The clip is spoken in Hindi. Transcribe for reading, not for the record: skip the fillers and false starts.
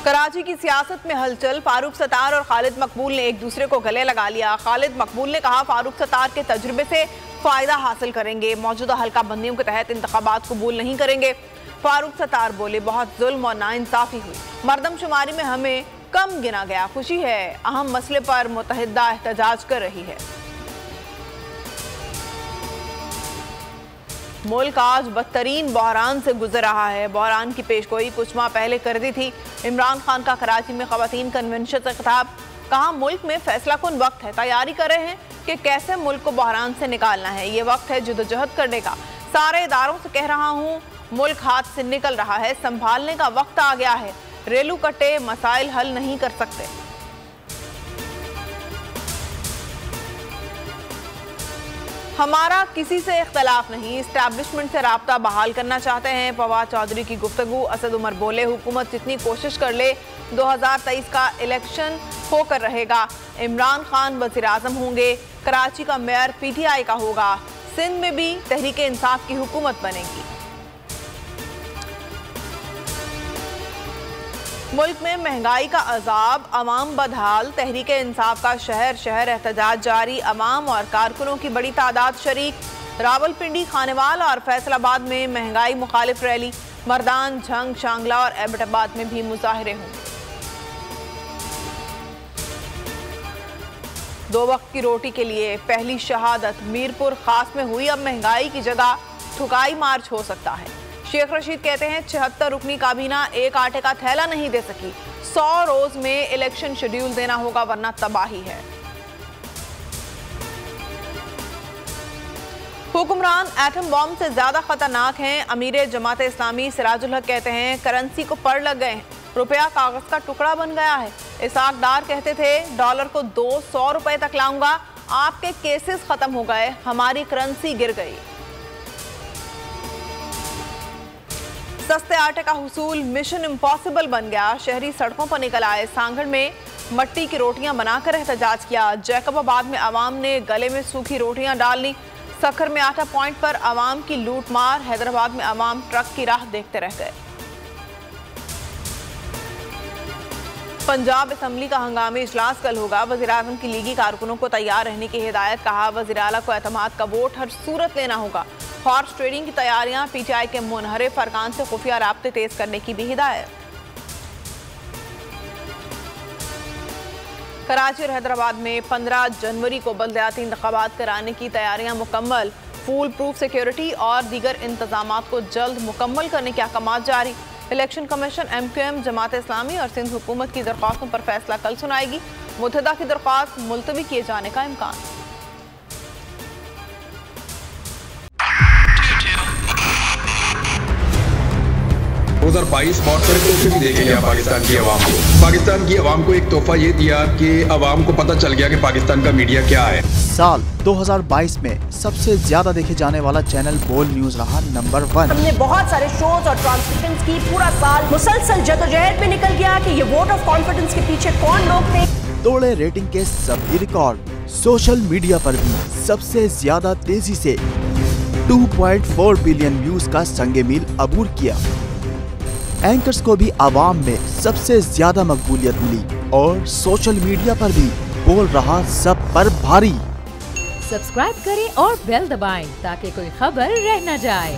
कराची की सियासत में हलचल। फारूक सत्तार और खालिद मकबूल ने एक दूसरे को गले लगा लिया। खालिद मकबूल ने कहा फारूक सत्तार के तजुर्बे से फायदा हासिल करेंगे, मौजूदा हल्का बंदियों के तहत इंतखाबात कबूल नहीं करेंगे। फारूक सत्तार बोले बहुत जुल्म और नाइंसाफी हुई, मरदमशुमारी में हमें कम गिना गया। खुशी है अहम मसले पर मुत्तहिदा एहतजाज कर रही है। मुल्क आज बदतरीन बहरान से गुजर रहा है। बहरान की पेशगोई कुछ माह पहले कर दी थी इमरान खान का कराची में खवातीन कन्वेंशन से खिताब। कहा मुल्क में फैसला कुन वक्त है, तैयारी कर रहे हैं कि कैसे मुल्क को बहरान से निकालना है। ये वक्त है जद्दोजहद करने का। सारे इदारों से कह रहा हूँ मुल्क हाथ से निकल रहा है, संभालने का वक्त आ गया है। रेलू कटे मसाइल हल नहीं कर सकते। हमारा किसी से इख्तलाफ नहीं, इस्टेब्लिशमेंट से राब्ता बहाल करना चाहते हैं। फवाद चौधरी की गुफ्तगू। असद उमर बोले हुकूमत जितनी कोशिश कर ले 2023 का इलेक्शन होकर रहेगा। इमरान खान वज़ीर आज़म होंगे। कराची का मेयर PTI का होगा। सिंध में भी तहरीक इंसाफ की हुकूमत बनेगी। मुल्क में महंगाई का अजाब, अवाम बदहाल। तहरीक इंसाफ का शहर शहर एहतजाज जारी। अवाम और कारकुनों की बड़ी तादाद शरीक। रावलपिंडी, खानेवाल और फैसलाबाद में महंगाई मुखालिफ रैली। मर्दान, झंग, शांगला और एबटाबाद में भी मुजाहरे होंगे। 2 वक्त की रोटी के लिए पहली शहादत मीरपुर खास में हुई। अब महंगाई की जगह ठुकाई मार्च हो सकता है। शेख रशीद कहते हैं 76 रुकनी काबीना एक आटे का थैला नहीं दे सकी। 100 रोज में इलेक्शन शेड्यूल देना होगा वरना तबाही है। हुक्मरान एटम बॉम्ब से ज्यादा खतरनाक हैं। अमीर जमात इस्लामी सिराजुल हक कहते हैं करेंसी को पड़ लग गए हैं, रुपया कागज का टुकड़ा बन गया है। इसाक डार कहते थे डॉलर को 200 रुपए तक लाऊंगा, आपके केसेस खत्म हो गए, हमारी करेंसी गिर गई। सस्ते आटे का हुसूल मिशन इम्पॉसिबल बन गया। शहरी सड़कों पर निकल आए। सांगड़ में मट्टी की रोटियां बनाकर एहतजाज किया। जैकबाबाद में आवाम ने गले में सूखी रोटियां डाल ली। सखर में आटा पॉइंट पर आवाम की लूट मार। हैदराबाद में आवाम ट्रक की राह देखते रह गए। पंजाब असम्बली का हंगामी इजलास कल होगा। वज़ीर आज़म की लीगी कारकुनों को तैयार रहने की हिदायत। कहा वज़ीर आला को एतमाद का वोट हर सूरत लेना होगा। हॉर्स ट्रेडिंग की तैयारियां। PTI के मुनहरिफ अरकान से खुफिया राब्ते तेज करने की भी हिदायत। कराची और हैदराबाद में 15 जनवरी को बल्दियाती इंतखाबात कराने की तैयारियां मुकम्मल। फूल प्रूफ सिक्योरिटी और दीगर इंतजामात को जल्द मुकम्मल करने के अहकामात जारी। Election commission MQM, Jamaat Islami और सिंध हुकूमत की दरख्वास्तों पर फैसला कल सुनाएगी। मुतहदा की दरख्वास्त मुलतवी किए जाने का इम्कान। 2022 बहुत सारे तोहफे भी देके गया पाकिस्तान की आवाम को। पाकिस्तान की आवाम को एक तोहफा ये दिया कि आवाम को पता चल गया कि पाकिस्तान का मीडिया क्या है। साल 2022 में सबसे ज्यादा देखे जाने वाला चैनल बोल न्यूज रहा नंबर 1। हमने बहुत सारे शोज और ट्रांसमिशंस की। पूरा साल मुसलसल जदोजहद में निकल गया कि ये वोट ऑफ कॉन्फिडेंस के पीछे कौन लोग थे। तोड़े रेटिंग के सभी रिकॉर्ड। सोशल मीडिया पर भी सबसे ज्यादा तेजी से 2.4 बिलियन व्यूज का संगे मील अबूर किया। एंकर्स को भी आवाम में सबसे ज्यादा मकबूलियत मिली और सोशल मीडिया पर भी बोल रहा सब पर भारी। सब्सक्राइब करें और बेल दबाएं ताकि कोई खबर रह न जाए।